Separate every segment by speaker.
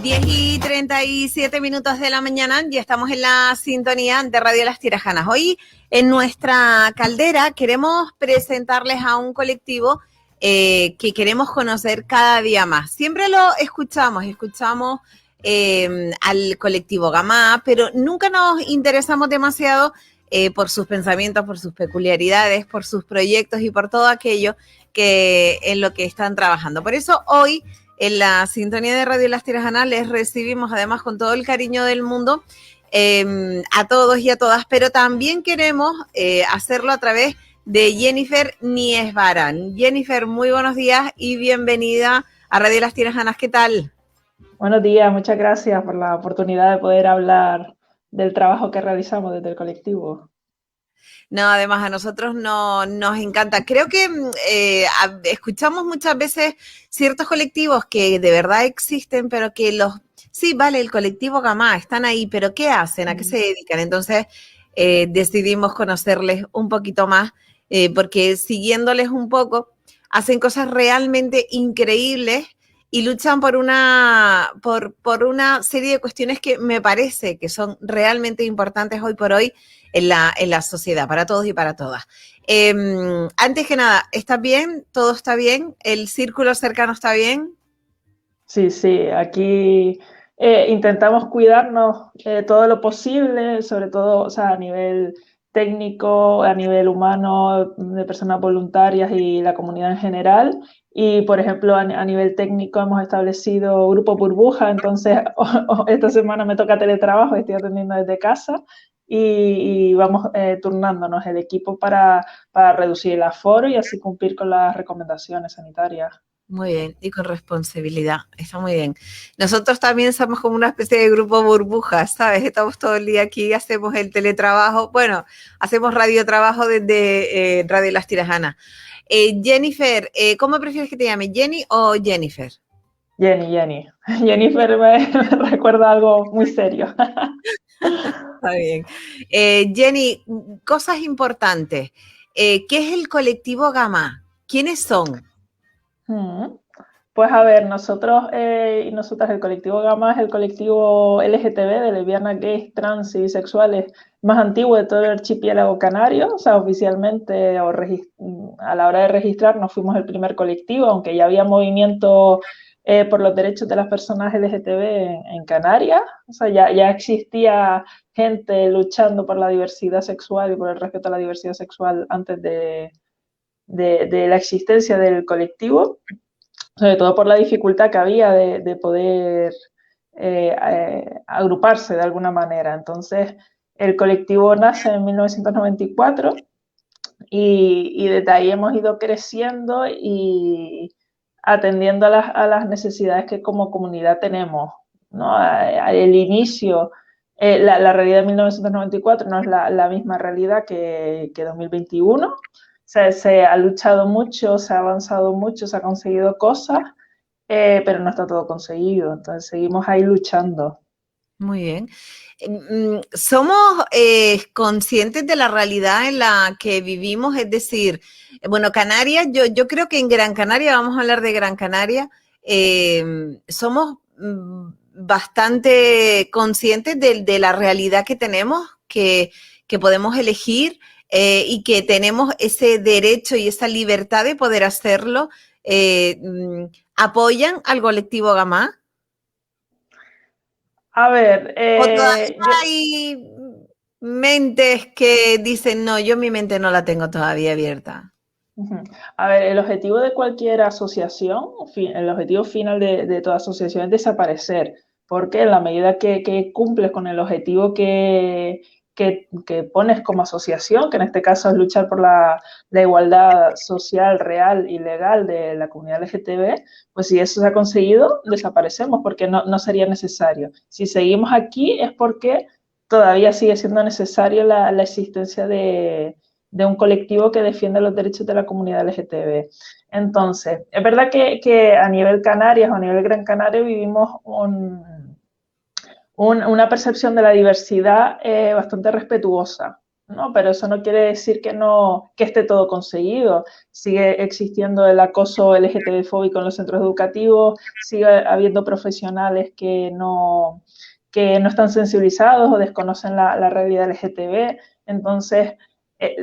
Speaker 1: 10:37 de la mañana, ya estamos en la sintonía de Radio Las Tirajanas. Hoy en nuestra caldera queremos presentarles a un colectivo que queremos conocer cada día más. Siempre lo escuchamos al colectivo Gamá, pero nunca nos interesamos demasiado por sus pensamientos, por sus peculiaridades, por sus proyectos y por todo aquello que en lo que están trabajando. Por eso hoy en la sintonía de Radio Las Tirajanas les recibimos además con todo el cariño del mundo a todos y a todas, pero también queremos hacerlo a través de Jennifer Niesbaran. Jennifer, muy buenos días y bienvenida a Radio Las Tirajanas. ¿Qué tal?
Speaker 2: Buenos días, muchas gracias por la oportunidad de poder hablar del trabajo que realizamos desde el colectivo.
Speaker 1: No, además a nosotros nos encanta. Creo que escuchamos muchas veces ciertos colectivos que de verdad existen, pero que sí, vale, el colectivo Gamá, están ahí, pero ¿qué hacen? ¿A qué se dedican? Entonces decidimos conocerles un poquito más, porque siguiéndoles un poco, hacen cosas realmente increíbles y luchan por una serie de cuestiones que me parece que son realmente importantes hoy por hoy en la sociedad, para todos y para todas. Antes que nada, ¿estás bien? ¿Todo está bien? ¿El círculo cercano está bien?
Speaker 2: Sí, aquí intentamos cuidarnos todo lo posible, sobre todo, o sea, a nivel técnico, a nivel humano, de personas voluntarias y la comunidad en general. Y, por ejemplo, a nivel técnico hemos establecido grupo burbuja, entonces esta semana me toca teletrabajo, estoy atendiendo desde casa y vamos turnándonos el equipo para reducir el aforo y así cumplir con las recomendaciones sanitarias.
Speaker 1: Muy bien, y con responsabilidad, está muy bien. Nosotros también somos como una especie de grupo burbuja, ¿sabes? Estamos todo el día aquí, hacemos el teletrabajo, bueno, hacemos radiotrabajo desde Radio Las Tirajanas. Jennifer, ¿cómo prefieres que te llame? ¿Jenny o Jennifer?
Speaker 2: Jenny. Jennifer me recuerda algo muy serio.
Speaker 1: Está bien. Jenny, cosas importantes. ¿Qué es el colectivo Gamá? ¿Quiénes son?
Speaker 2: Pues a ver, nosotros y nosotras, el colectivo Gamá es el colectivo LGTB de lesbianas, gays, trans y bisexuales más antiguo de todo el archipiélago canario. O sea, oficialmente a la hora de registrarnos fuimos el primer colectivo, aunque ya había movimiento por los derechos de las personas LGTB en Canarias. O sea, ya existía gente luchando por la diversidad sexual y por el respeto a la diversidad sexual antes de la existencia del colectivo, sobre todo por la dificultad que había de poder agruparse de alguna manera. Entonces, el colectivo nace en 1994 y desde ahí hemos ido creciendo y atendiendo a las necesidades que como comunidad tenemos, ¿no? El inicio, la realidad de 1994 no es la misma realidad que 2021. Se ha luchado mucho, se ha avanzado mucho, se ha conseguido cosas, pero no está todo conseguido. Entonces seguimos ahí luchando.
Speaker 1: Muy bien. ¿Somos conscientes de la realidad en la que vivimos? Es decir, bueno, Canarias, yo creo que en Gran Canaria, vamos a hablar de Gran Canaria, somos bastante conscientes de la realidad que tenemos, que podemos elegir y que tenemos ese derecho y esa libertad de poder hacerlo. ¿Apoyan al colectivo Gamá?
Speaker 2: A ver,
Speaker 1: ¿O todavía hay mentes que dicen, no, yo mi mente no la tengo todavía abierta?
Speaker 2: A ver, el objetivo de cualquier asociación, el objetivo final de toda asociación es desaparecer, porque en la medida que cumples con el objetivo que pones como asociación, que en este caso es luchar por la igualdad social, real y legal de la comunidad LGTB, pues si eso se ha conseguido, desaparecemos, porque no sería necesario. Si seguimos aquí es porque todavía sigue siendo necesaria la existencia de un colectivo que defiende los derechos de la comunidad LGTB. Entonces, es verdad que a nivel Canarias o a nivel Gran Canaria vivimos una percepción de la diversidad bastante respetuosa. No, pero eso no quiere decir que no, que esté todo conseguido. Sigue existiendo el acoso LGTB-fóbico en los centros educativos, sigue habiendo profesionales que no están sensibilizados o desconocen la realidad LGTB. Entonces,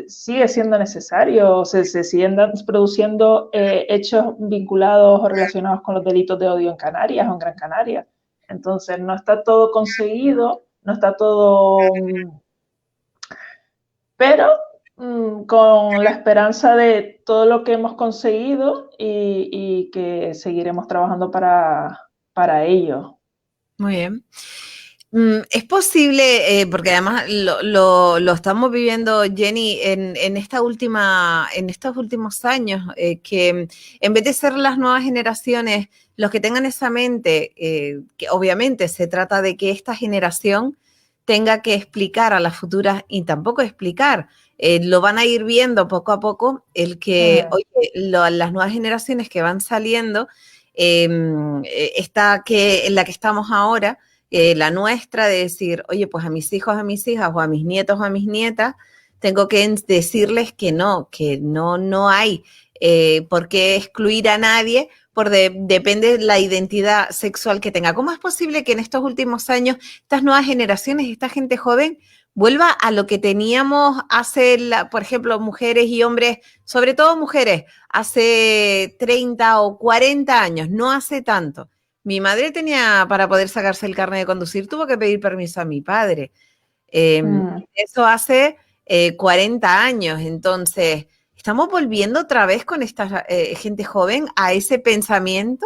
Speaker 2: sigue siendo necesario, se siguen produciendo hechos vinculados o relacionados con los delitos de odio en Canarias o en Gran Canaria. Entonces, no está todo conseguido, no está todo pero con la esperanza de todo lo que hemos conseguido y que seguiremos trabajando para ello.
Speaker 1: Muy bien. Es posible, porque además lo estamos viviendo, Jenny, en en estos últimos años, que en vez de ser las nuevas generaciones los que tengan esa mente, que obviamente se trata de que esta generación tenga que explicar a las futuras y tampoco explicar, lo van a ir viendo poco a poco, el que, oye, las nuevas generaciones que van saliendo, esta que, en la que estamos ahora, la nuestra de decir, oye, pues a mis hijos, a mis hijas, o a mis nietos, o a mis nietas, tengo que decirles que no, no hay por qué excluir a nadie, depende de la identidad sexual que tenga. ¿Cómo es posible que en estos últimos años estas nuevas generaciones, esta gente joven, vuelva a lo que teníamos hace, por ejemplo, mujeres y hombres, sobre todo mujeres, hace 30 o 40 años, no hace tanto? Mi madre tenía, para poder sacarse el carnet de conducir, tuvo que pedir permiso a mi padre. Eso hace 40 años. Entonces, ¿estamos volviendo otra vez con esta gente joven a ese pensamiento?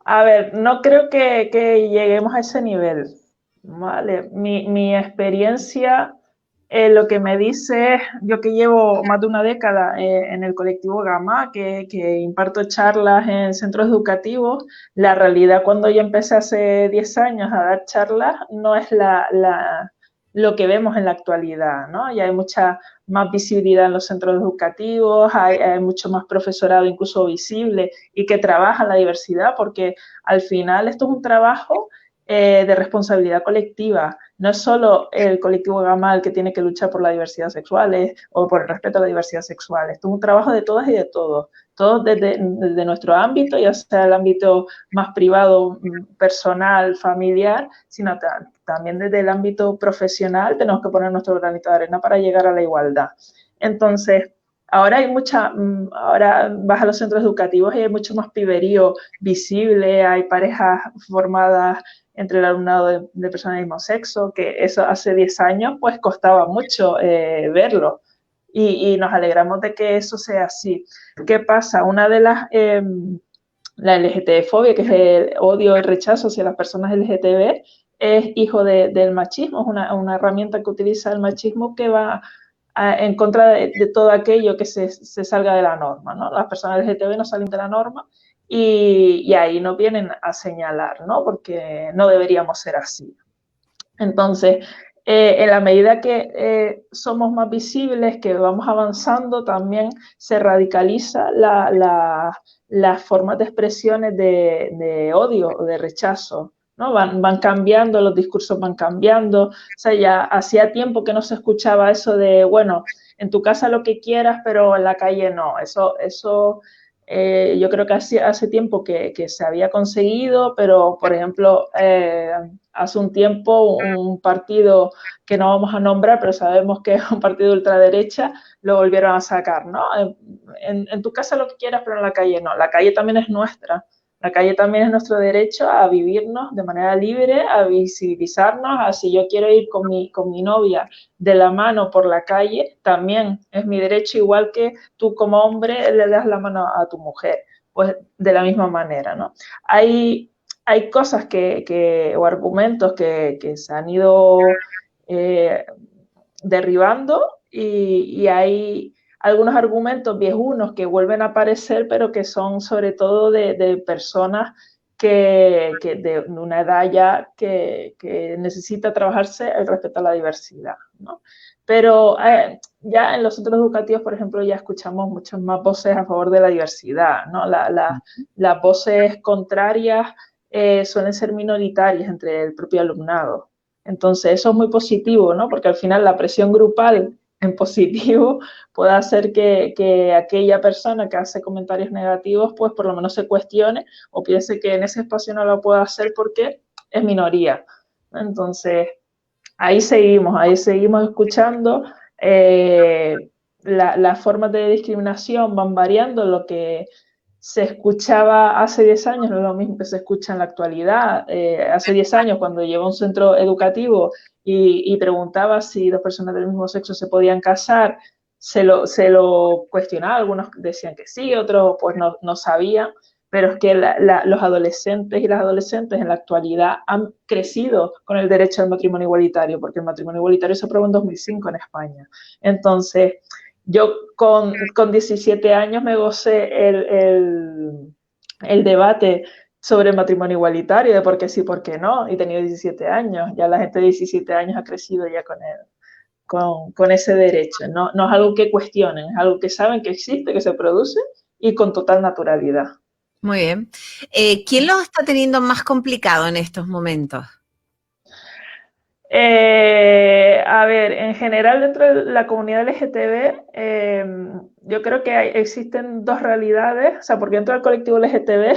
Speaker 2: A ver, no creo que lleguemos a ese nivel, ¿vale? Mi experiencia, lo que me dice es, yo que llevo más de una década en el colectivo Gama, que imparto charlas en centros educativos, la realidad cuando yo empecé hace 10 años a dar charlas no es lo que vemos en la actualidad, ¿no? Ya hay mucha más visibilidad en los centros educativos, hay mucho más profesorado incluso visible y que trabaja la diversidad, porque al final esto es un trabajo de responsabilidad colectiva. No es solo el colectivo Gama el que tiene que luchar por la diversidad sexual o por el respeto a la diversidad sexual. Esto es un trabajo de todas y de todos. Todos desde nuestro ámbito, ya sea el ámbito más privado, personal, familiar, sino también desde el ámbito profesional tenemos que poner nuestro granito de arena para llegar a la igualdad. Entonces, ahora ahora vas a los centros educativos y hay mucho más piberío visible, hay parejas formadas entre el alumnado de personas del mismo sexo, que eso hace 10 años pues costaba mucho verlo. Y nos alegramos de que eso sea así. ¿Qué pasa? Una de la LGTB-fobia, que es el odio, el rechazo hacia las personas LGTB, es hijo del machismo, es una herramienta que utiliza el machismo que va en contra de todo aquello que se salga de la norma, ¿no? Las personas LGTB no salen de la norma y ahí nos vienen a señalar, ¿no? Porque no deberíamos ser así. Entonces, en la medida que somos más visibles, que vamos avanzando, también se radicaliza las formas de expresiones de odio o de rechazo, ¿no? Van cambiando, los discursos van cambiando. O sea, ya hacía tiempo que no se escuchaba eso de, bueno, en tu casa lo que quieras, pero en la calle no. Eso yo creo que hace tiempo que se había conseguido, pero, por ejemplo, hace un tiempo un partido que no vamos a nombrar, pero sabemos que es un partido de ultraderecha, lo volvieron a sacar, ¿no? En tu casa lo que quieras, pero en la calle no. La calle también es nuestra. La calle también es nuestro derecho a vivirnos de manera libre, a visibilizarnos, a si yo quiero ir con mi novia de la mano por la calle, también es mi derecho, igual que tú como hombre le das la mano a tu mujer, pues de la misma manera, ¿no? Hay cosas o argumentos que se han ido eh, derribando y hay algunos argumentos viejunos que vuelven a aparecer, pero que son sobre todo de personas que de una edad ya que necesita trabajarse el respeto a la diversidad, ¿no? Pero ya en los centros educativos, por ejemplo, ya escuchamos muchas más voces a favor de la diversidad, ¿no? Las voces contrarias suelen ser minoritarias entre el propio alumnado. Entonces, eso es muy positivo, ¿no? Porque al final la presión grupal en positivo puede hacer que aquella persona que hace comentarios negativos, pues por lo menos se cuestione o piense que en ese espacio no lo puede hacer porque es minoría. Entonces, ahí seguimos escuchando. Las formas de discriminación van variando. Lo que se escuchaba hace 10 años no es lo mismo que se escucha en la actualidad. Hace 10 años, cuando llevo a un centro educativo y preguntaba si dos personas del mismo sexo se podían casar, se lo cuestionaba. Algunos decían que sí, otros pues no sabían. Pero es que los adolescentes y las adolescentes en la actualidad han crecido con el derecho al matrimonio igualitario, porque el matrimonio igualitario se aprobó en 2005 en España. Entonces, yo con 17 años me gocé el debate sobre el matrimonio igualitario, de por qué sí, por qué no, y tenía 17 años. Ya la gente de 17 años ha crecido ya con ese derecho. No es algo que cuestionen, es algo que saben que existe, que se produce y con total naturalidad.
Speaker 1: Muy bien. ¿Quién lo está teniendo más complicado en estos momentos?
Speaker 2: A ver, en general dentro de la comunidad LGTB, yo creo que existen dos realidades, o sea, porque dentro del colectivo LGTB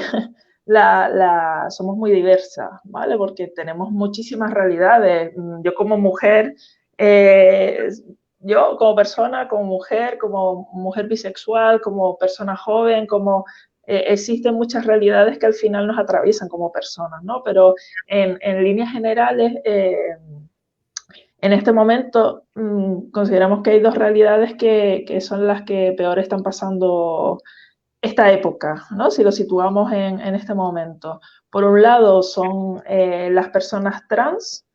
Speaker 2: somos muy diversas, ¿vale? Porque tenemos muchísimas realidades. Yo como mujer, yo como persona, como mujer bisexual, como persona joven, existen muchas realidades que al final nos atraviesan como personas, ¿no? Pero en líneas generales, en este momento consideramos que hay dos realidades que son las que peor están pasando esta época, ¿no? Si lo situamos en este momento. Por un lado son las personas trans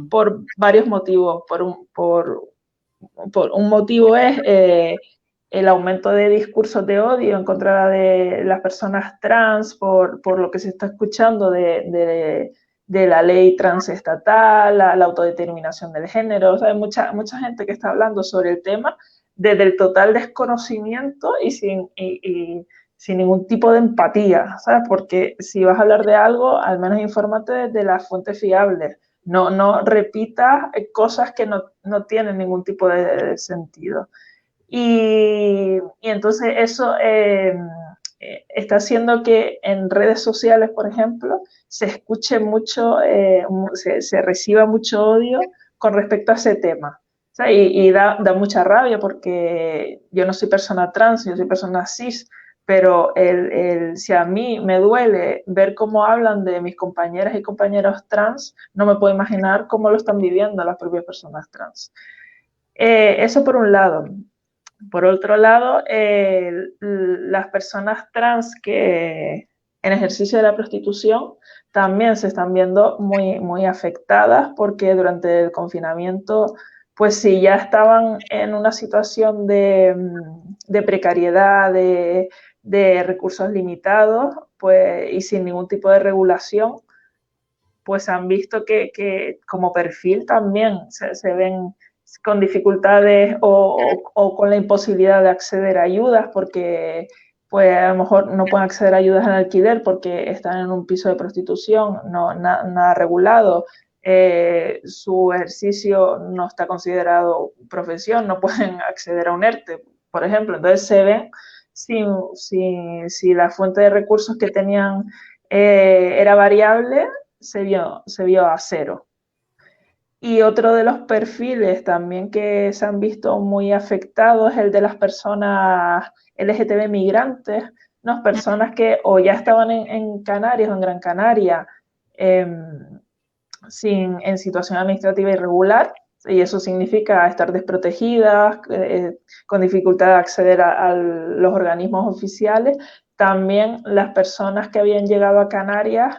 Speaker 2: por varios motivos. Por un motivo es el aumento de discursos de odio en contra de las personas trans por lo que se está escuchando de la ley transestatal, la autodeterminación del género. O sea, hay mucha gente que está hablando sobre el tema desde el total desconocimiento y sin ningún tipo de empatía, ¿sabes? Porque si vas a hablar de algo, al menos infórmate de las fuentes fiables. No repitas cosas que no tienen ningún tipo de sentido. Y entonces eso está haciendo que en redes sociales, por ejemplo, se escuche mucho, se reciba mucho odio con respecto a ese tema. O sea, y da mucha rabia porque yo no soy persona trans, yo soy persona cis, pero si a mí me duele ver cómo hablan de mis compañeras y compañeros trans, no me puedo imaginar cómo lo están viviendo las propias personas trans. Eso por un lado. Por otro lado, las personas trans que en ejercicio de la prostitución también se están viendo muy afectadas porque durante el confinamiento, pues si ya estaban en una situación de precariedad, de recursos limitados, pues, y sin ningún tipo de regulación, pues han visto que como perfil también se ven con dificultades o con la imposibilidad de acceder a ayudas porque pues a lo mejor no pueden acceder a ayudas en alquiler porque están en un piso de prostitución, nada regulado, su ejercicio no está considerado profesión, no pueden acceder a un ERTE, por ejemplo. Entonces se ven si la fuente de recursos que tenían era variable, se vio a cero. Y otro de los perfiles también que se han visto muy afectados es el de las personas LGTB migrantes, ¿no? Personas que o ya estaban en Canarias o en Gran Canaria en situación administrativa irregular, y eso significa estar desprotegidas, con dificultad de acceder a los organismos oficiales. También las personas que habían llegado a Canarias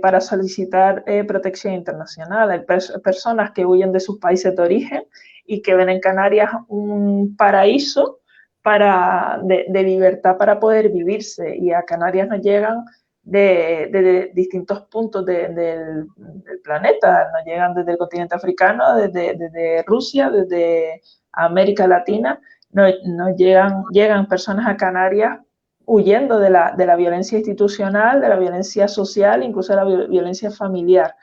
Speaker 2: para solicitar protección internacional. Hay personas que huyen de sus países de origen y que ven en Canarias un paraíso de libertad para poder vivirse, y a Canarias no llegan de distintos puntos del planeta, nos llegan desde el continente africano, desde Rusia, desde América Latina, llegan personas a Canarias huyendo de la violencia institucional, de la violencia social, incluso de la violencia familiar.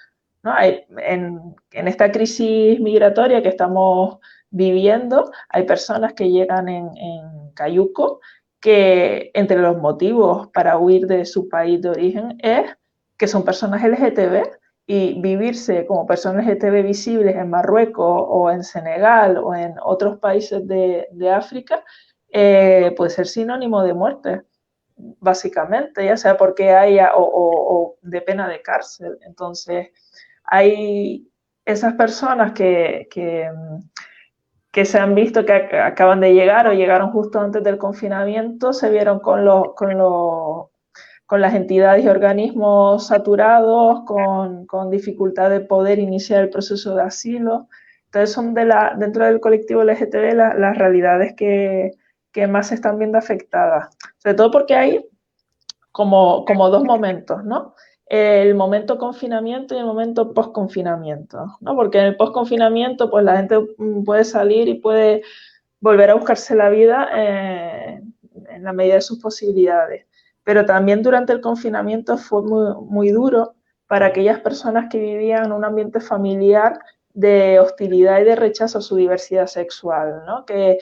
Speaker 2: ¿no? En esta crisis migratoria que estamos viviendo, hay personas que llegan en cayuco que entre los motivos para huir de su país de origen es que son personas LGTB y vivirse como personas LGTB visibles en Marruecos o en Senegal o en otros países de África puede ser sinónimo de muerte, básicamente, ya sea porque haya o de pena de cárcel. Entonces, hay esas personas que se han visto que acaban de llegar o llegaron justo antes del confinamiento, se vieron con las entidades y organismos saturados, con dificultad de poder iniciar el proceso de asilo. Entonces son dentro del colectivo LGTB las realidades que más se están viendo afectadas. Sobre todo porque hay como dos momentos, ¿no? El momento confinamiento y el momento post-confinamiento, ¿no? Porque en el post-confinamiento, pues la gente puede salir y puede volver a buscarse la vida en la medida de sus posibilidades. Pero también durante el confinamiento fue muy duro para aquellas personas que vivían en un ambiente familiar de hostilidad y de rechazo a su diversidad sexual, ¿no? Que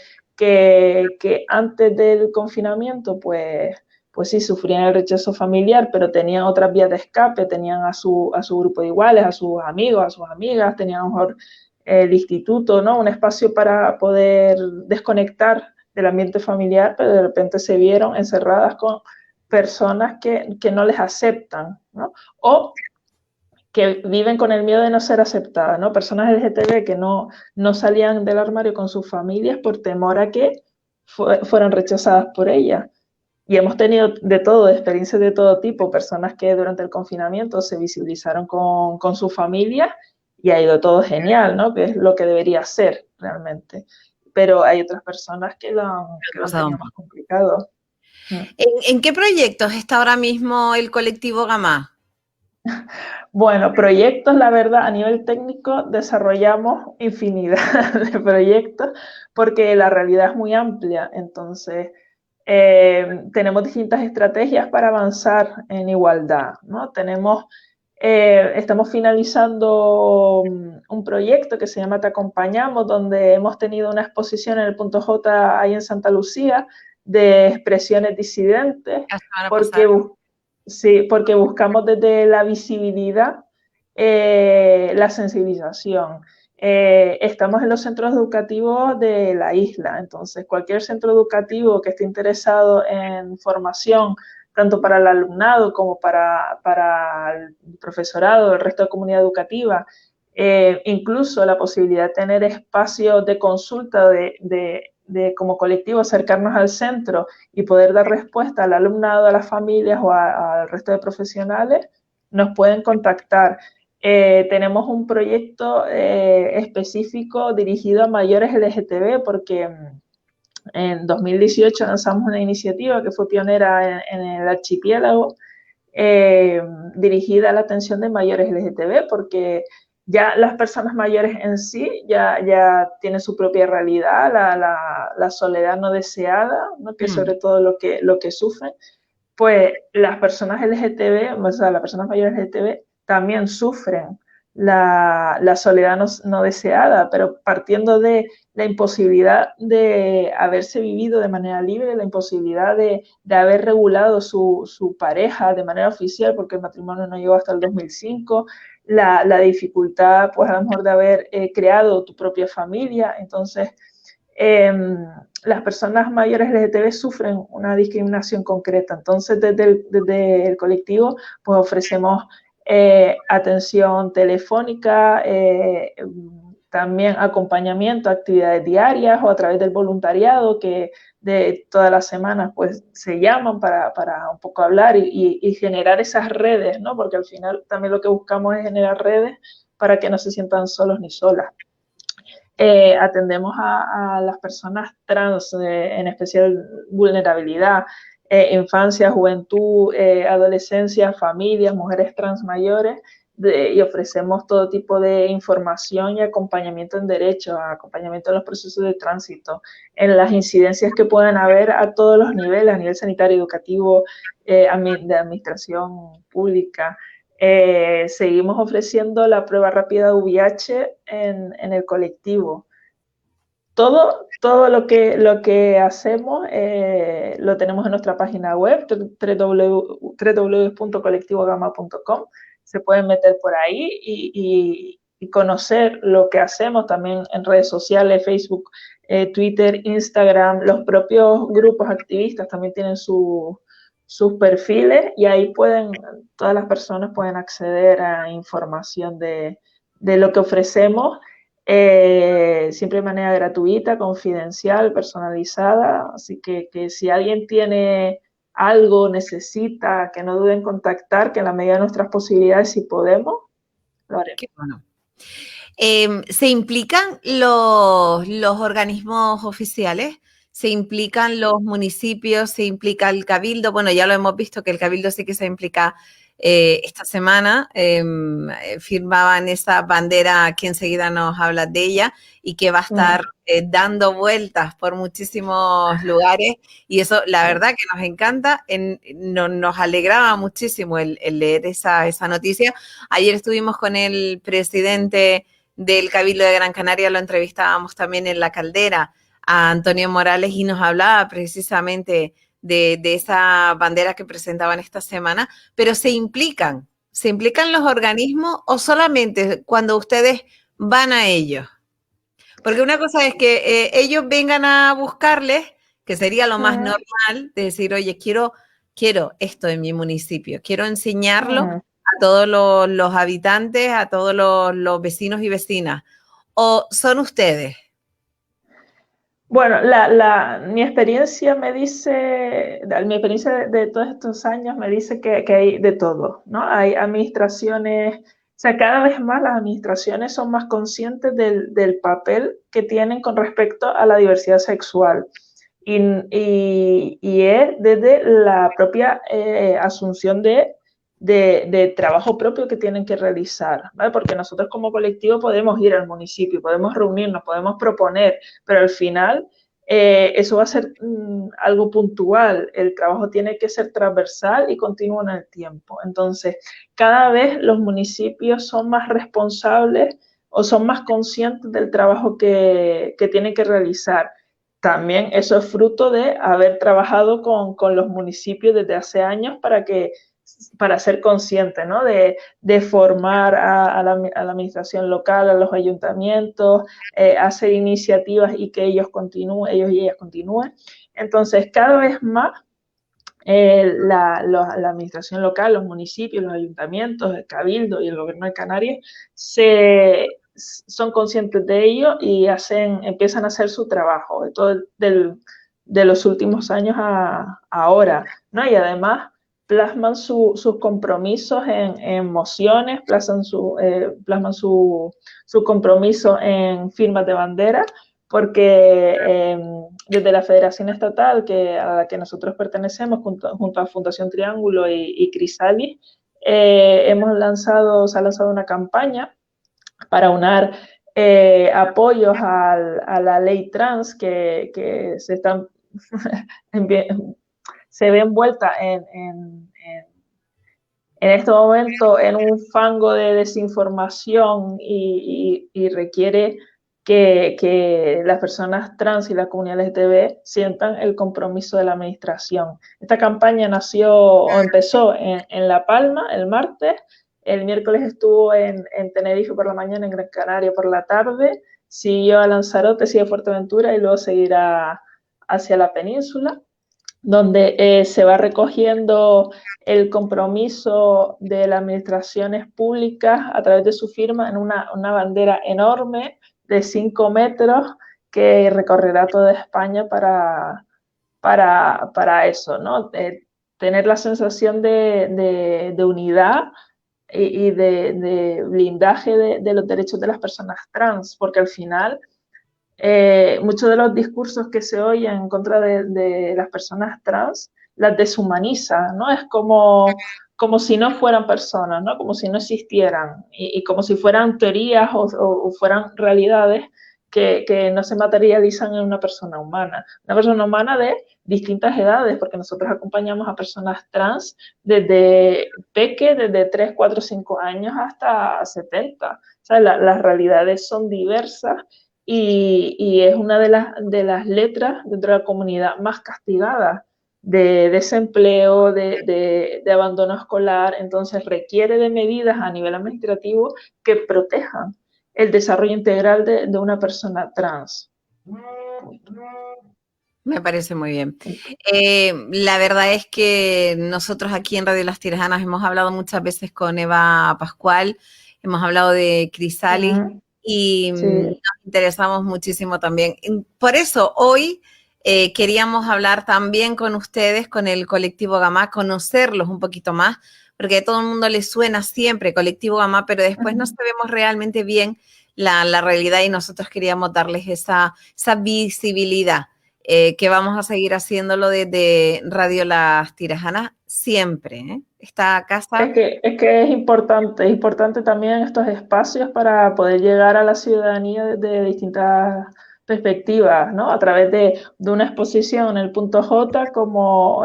Speaker 2: antes del confinamiento, pues sí, sufrían el rechazo familiar, pero tenían otras vías de escape, tenían a su grupo de iguales, a sus amigos, a sus amigas, tenían a lo mejor el instituto, ¿no? Un espacio para poder desconectar del ambiente familiar, pero de repente se vieron encerradas con personas que no les aceptan, ¿no? O que viven con el miedo de no ser aceptadas, ¿no? Personas LGTB que no salían del armario con sus familias por temor a que fueran rechazadas por ellas. Y hemos tenido de todo, experiencias de todo tipo, personas que durante el confinamiento se visibilizaron con su familia y ha ido todo genial, ¿no? Que es lo que debería ser realmente. Pero hay otras personas que lo han tenido más complicado.
Speaker 1: ¿En qué proyectos está ahora mismo el colectivo Gamma?
Speaker 2: Bueno, proyectos, la verdad, a nivel técnico desarrollamos infinidad de proyectos porque la realidad es muy amplia. Entonces, tenemos distintas estrategias para avanzar en igualdad, ¿no? Estamos finalizando un proyecto que se llama Te Acompañamos, donde hemos tenido una exposición en el punto J ahí en Santa Lucía de expresiones disidentes, porque sí, porque buscamos desde la visibilidad la sensibilización. Estamos en los centros educativos de la isla, entonces cualquier centro educativo que esté interesado en formación, tanto para el alumnado como para el profesorado, el resto de comunidad educativa, incluso la posibilidad de tener espacios de consulta de como colectivo, acercarnos al centro y poder dar respuesta al alumnado, a las familias o al resto de profesionales, nos pueden contactar. Tenemos un proyecto específico dirigido a mayores LGTB porque en 2018 lanzamos una iniciativa que fue pionera en el archipiélago dirigida a la atención de mayores LGTB porque ya las personas mayores en sí ya tienen su propia realidad, la soledad no deseada, ¿no? Que es sobre todo lo que sufren, pues las personas LGTB, o sea, las personas mayores LGTB también sufren la soledad no deseada, pero partiendo de la imposibilidad de haberse vivido de manera libre, la imposibilidad de haber regulado su pareja de manera oficial, porque el matrimonio no llegó hasta el 2005, la dificultad, pues a lo mejor de haber creado tu propia familia. Entonces, las personas mayores LGTB sufren una discriminación concreta. Entonces, desde el colectivo, pues ofrecemos atención telefónica, también acompañamiento a actividades diarias o a través del voluntariado que de todas las semanas pues se llaman para un poco hablar y generar esas redes, ¿no? Porque al final también lo que buscamos es generar redes para que no se sientan solos ni solas. Atendemos a las personas trans, en especial vulnerabilidad, infancia, juventud, adolescencia, familias, mujeres trans mayores, y ofrecemos todo tipo de información y acompañamiento en derecho, acompañamiento en los procesos de tránsito, en las incidencias que puedan haber a todos los niveles, a nivel sanitario, educativo, de administración pública. seguimos ofreciendo la prueba rápida VIH en el colectivo. Todo lo que hacemos lo tenemos en nuestra página web, www.colectivogama.com. Se pueden meter por ahí y conocer lo que hacemos también en redes sociales, Facebook, Twitter, Instagram. Los propios grupos activistas también tienen sus perfiles y ahí todas las personas pueden acceder a información de lo que ofrecemos. Siempre de manera gratuita, confidencial, personalizada, así que si alguien tiene algo, necesita, que no duden en contactar, que en la medida de nuestras posibilidades, si podemos, lo haremos.
Speaker 1: Qué bueno. ¿Se implican los organismos oficiales? ¿Se implican los municipios? ¿Se implica el cabildo? Bueno, ya lo hemos visto que el cabildo sí que se implica esta semana. Firmaban esa bandera que enseguida nos habla de ella y que va a estar dando vueltas por muchísimos lugares. Y eso, la verdad que nos encanta. Nos alegraba muchísimo el leer esa noticia. Ayer estuvimos con el presidente del Cabildo de Gran Canaria, lo entrevistábamos también en La Caldera, a Antonio Morales, y nos hablaba precisamente de esa bandera que presentaban esta semana, pero ¿se implican los organismos o solamente cuando ustedes van a ellos? Porque una cosa es que ellos vengan a buscarles, que sería lo más normal, de decir, oye, quiero esto en mi municipio, quiero enseñarlo a todos los habitantes, a todos los vecinos y vecinas. ¿O son ustedes?
Speaker 2: Bueno, mi experiencia me dice, mi experiencia de todos estos años me dice que hay de todo, ¿no? Hay administraciones, o sea, cada vez más las administraciones son más conscientes del papel que tienen con respecto a la diversidad sexual. Y es desde la propia asunción de trabajo propio que tienen que realizar, ¿vale? Porque nosotros como colectivo podemos ir al municipio, podemos reunirnos, podemos proponer, pero al final eso va a ser algo puntual. El trabajo tiene que ser transversal y continuo en el tiempo. Entonces, cada vez los municipios son más responsables o son más conscientes del trabajo que tienen que realizar. También eso es fruto de haber trabajado con los municipios desde hace años para ser consciente, ¿no? De formar a la administración local, a los ayuntamientos, hacer iniciativas y que ellos y ellas continúen. Entonces, cada vez más la administración local, los municipios, los ayuntamientos, el cabildo y el gobierno de Canarias son conscientes de ello y empiezan a hacer su trabajo de los últimos años a ahora, ¿no? Y además plasman sus compromisos en mociones, plasman su compromiso en firmas de bandera, porque desde la Federación Estatal a la que nosotros pertenecemos, junto a Fundación Triángulo y Crisalis, se ha lanzado una campaña para unar apoyos a la ley trans que se ve envuelta en este momento en un fango de desinformación y requiere que las personas trans y la comunidad LGTB sientan el compromiso de la administración. Esta campaña empezó en La Palma el martes, el miércoles estuvo en Tenerife por la mañana, en Gran Canaria por la tarde, siguió a Lanzarote, sigue a Fuerteventura y luego seguirá hacia la península, donde se va recogiendo el compromiso de las administraciones públicas a través de su firma en una bandera enorme de 5 metros que recorrerá toda España para eso, ¿no? Tener la sensación de unidad y de blindaje de los derechos de las personas trans, porque al final muchos de los discursos que se oyen en contra de las personas trans las deshumaniza, ¿no? Es como si no fueran personas, ¿no? Como si no existieran y como si fueran teorías o fueran realidades que no se materializan en una persona humana. Una persona humana de distintas edades, porque nosotros acompañamos a personas trans desde 3, 4, 5 años hasta 70. O sea, las realidades son diversas y es una de las letras dentro de la comunidad más castigadas de desempleo, de abandono escolar, entonces requiere de medidas a nivel administrativo que protejan el desarrollo integral de una persona trans.
Speaker 1: Me parece muy bien. La verdad es que nosotros aquí en Radio Las Tirajanas hemos hablado muchas veces con Eva Pascual, hemos hablado de Crisalis y nos
Speaker 2: Sí.
Speaker 1: interesamos muchísimo también. Por eso hoy queríamos hablar también con ustedes, con el colectivo Gamá, conocerlos un poquito más, porque a todo el mundo le suena siempre colectivo Gamá, pero después no sabemos realmente bien la realidad y nosotros queríamos darles esa visibilidad. Que vamos a seguir haciéndolo desde Radio Las Tirajanas siempre. Esta casa.
Speaker 2: Es que es importante también estos espacios para poder llegar a la ciudadanía desde distintas perspectivas, ¿no? A través de una exposición en el punto J, como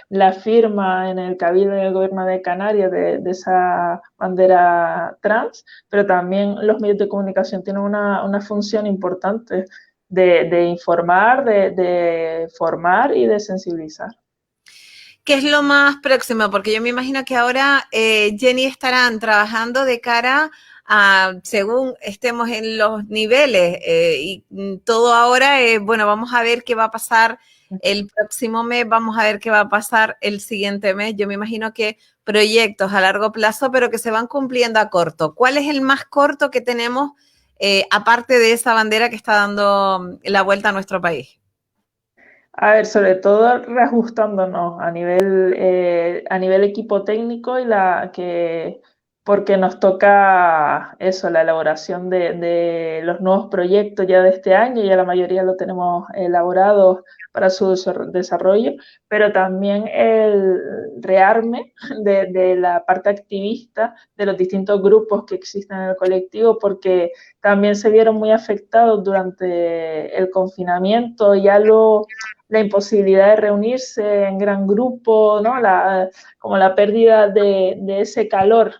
Speaker 2: la firma en el Cabildo y el Gobierno de Canarias de esa bandera trans, pero también los medios de comunicación tienen una función importante de informar, de formar y de sensibilizar.
Speaker 1: ¿Qué es lo más próximo? Porque yo me imagino que ahora Jenny estarán trabajando de cara a, según estemos en los niveles, y todo ahora, bueno, vamos a ver qué va a pasar el próximo mes, vamos a ver qué va a pasar el siguiente mes. Yo me imagino que proyectos a largo plazo, pero que se van cumpliendo a corto. ¿Cuál es el más corto que tenemos, aparte de esa bandera que está dando la vuelta a nuestro país?
Speaker 2: A ver, sobre todo reajustándonos a nivel equipo técnico porque nos toca eso, la elaboración de los nuevos proyectos ya de este año, ya la mayoría lo tenemos elaborados para su desarrollo, pero también el rearme de la parte activista de los distintos grupos que existen en el colectivo, porque también se vieron muy afectados durante el confinamiento, la imposibilidad de reunirse en gran grupo, ¿no? Como la pérdida de ese calor,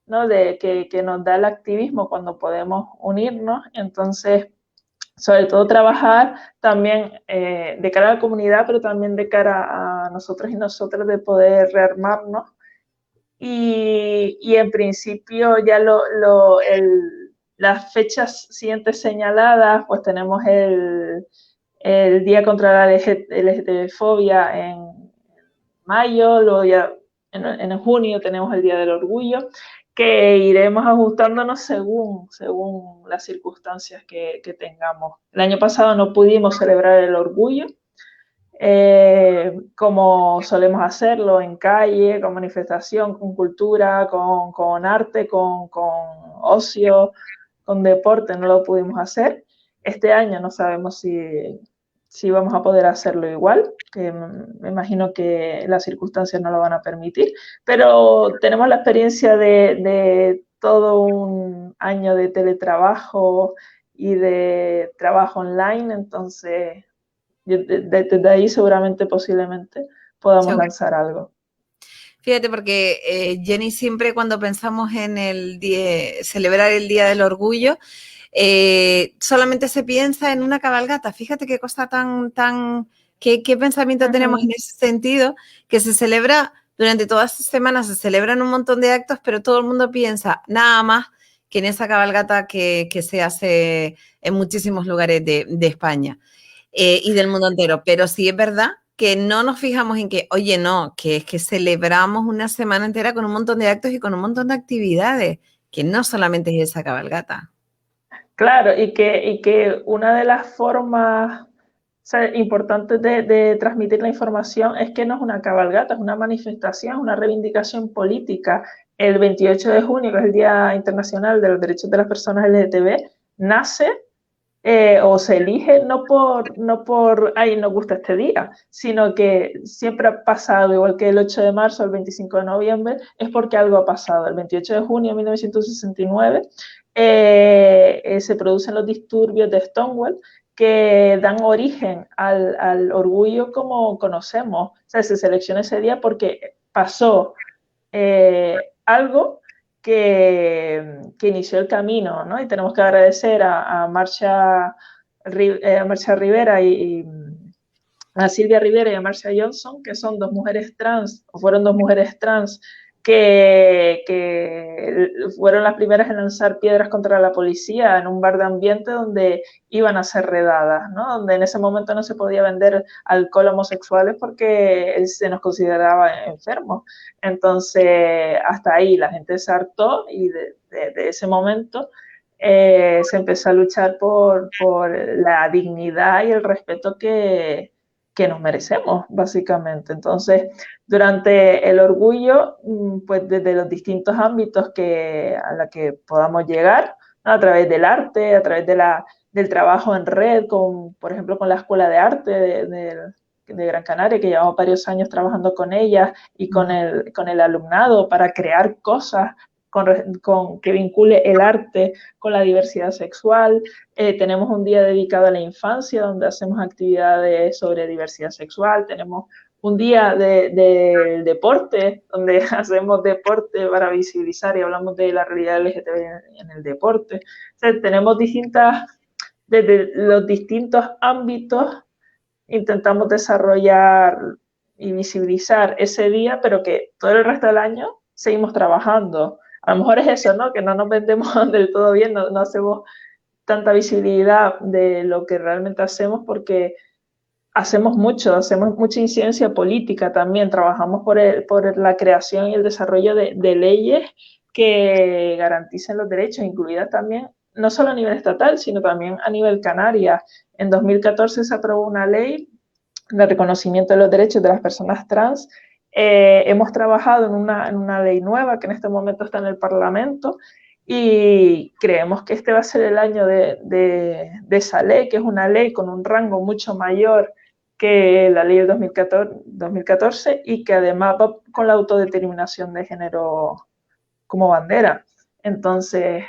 Speaker 2: ¿no? Que nos da el activismo cuando podemos unirnos. Entonces, sobre todo trabajar también de cara a la comunidad, pero también de cara a nosotros y nosotras de poder rearmarnos. Y en principio ya las fechas siguientes señaladas, pues tenemos el Día contra la LGTB-fobia en mayo, luego ya en junio tenemos el Día del Orgullo, que iremos ajustándonos según las circunstancias que tengamos. El año pasado no pudimos celebrar el orgullo, como solemos hacerlo en calle, con manifestación, con cultura, con arte, con ocio, con deporte, no lo pudimos hacer. Este año no sabemos si vamos a poder hacerlo igual, que me imagino que las circunstancias no lo van a permitir, pero tenemos la experiencia de todo un año de teletrabajo y de trabajo online, entonces desde ahí seguramente, posiblemente, podamos lanzar algo.
Speaker 1: Fíjate, porque Jenny siempre cuando pensamos en celebrar el Día del Orgullo, solamente se piensa en una cabalgata. Fíjate qué cosa qué pensamiento tenemos en ese sentido, que se celebra durante todas estas semanas, se celebran un montón de actos, pero todo el mundo piensa nada más que en esa cabalgata que se hace en muchísimos lugares de España y del mundo entero. Pero sí es verdad que no nos fijamos en que, oye, no, que es que celebramos una semana entera con un montón de actos y con un montón de actividades, que no solamente es esa cabalgata.
Speaker 2: Claro, y que una de las formas importantes de transmitir la información es que no es una cabalgata, es una manifestación, una reivindicación política. El 28 de junio, que es el Día Internacional de los Derechos de las Personas LGTB, nace o se elige no por, ay, nos gusta este día, sino que siempre ha pasado, igual que el 8 de marzo, el 25 de noviembre, es porque algo ha pasado. El 28 de junio de 1969 se producen los disturbios de Stonewall, que dan origen al orgullo como conocemos. O sea, se selecciona ese día porque pasó algo que inició el camino, ¿no? Y tenemos que agradecer a Marcia Rivera y a Silvia Rivera y a Marcia Johnson, que son dos mujeres trans, o fueron dos mujeres trans, que fueron las primeras en lanzar piedras contra la policía en un bar de ambiente donde iban a ser redadas, ¿no? Donde en ese momento no se podía vender alcohol a homosexuales porque se nos consideraba enfermos. Entonces, hasta ahí la gente se hartó y de ese momento se empezó a luchar por la dignidad y el respeto que nos merecemos, básicamente. Entonces, durante el orgullo, pues desde los distintos ámbitos a la que podamos llegar, ¿no? A través del arte, a través del trabajo en red, por ejemplo, con la Escuela de Arte de Gran Canaria, que llevamos varios años trabajando con ella y con el alumnado para crear cosas que vincule el arte con la diversidad sexual. Tenemos un día dedicado a la infancia donde hacemos actividades sobre diversidad sexual. Tenemos un día de deporte donde hacemos deporte para visibilizar y hablamos de la realidad LGTB en el deporte. O sea, tenemos desde los distintos ámbitos intentamos desarrollar y visibilizar ese día, pero que todo el resto del año seguimos trabajando. A lo mejor es eso, ¿no? Que no nos vendemos del todo bien, no hacemos tanta visibilidad de lo que realmente hacemos porque hacemos mucha incidencia política también, trabajamos por la creación y el desarrollo de leyes que garanticen los derechos, incluidas también, no solo a nivel estatal, sino también a nivel Canarias. En 2014 se aprobó una ley de reconocimiento de los derechos de las personas trans. Hemos trabajado en una ley nueva que en este momento está en el Parlamento y creemos que este va a ser el año de esa ley, que es una ley con un rango mucho mayor que la ley del 2014 y que además va con la autodeterminación de género como bandera. Entonces,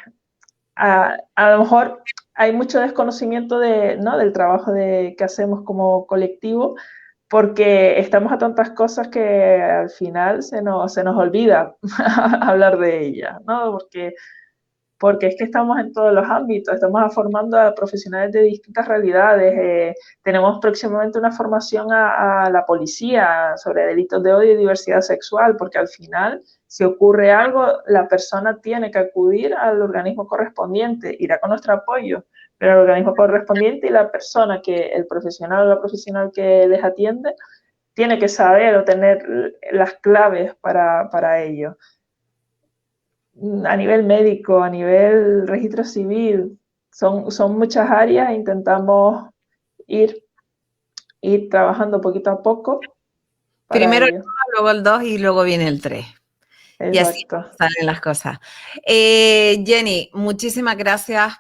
Speaker 2: a lo mejor hay mucho desconocimiento ¿no? del trabajo que hacemos como colectivo, porque estamos a tantas cosas que al final se nos olvida hablar de ellas, ¿no? Porque es que estamos en todos los ámbitos, estamos formando a profesionales de distintas realidades, tenemos próximamente una formación a la policía sobre delitos de odio y diversidad sexual, porque al final, si ocurre algo, la persona tiene que acudir al organismo correspondiente, irá con nuestro apoyo, pero el organismo correspondiente y la persona el profesional o la profesional que les atiende, tiene que saber o tener las claves para ello. A nivel médico, a nivel registro civil, son muchas áreas e intentamos ir trabajando poquito a poco para
Speaker 1: Primero el
Speaker 2: ello.
Speaker 1: 1, luego el 2 y luego viene el 3. Y así
Speaker 2: Exacto.
Speaker 1: salen las cosas. Jenny, muchísimas gracias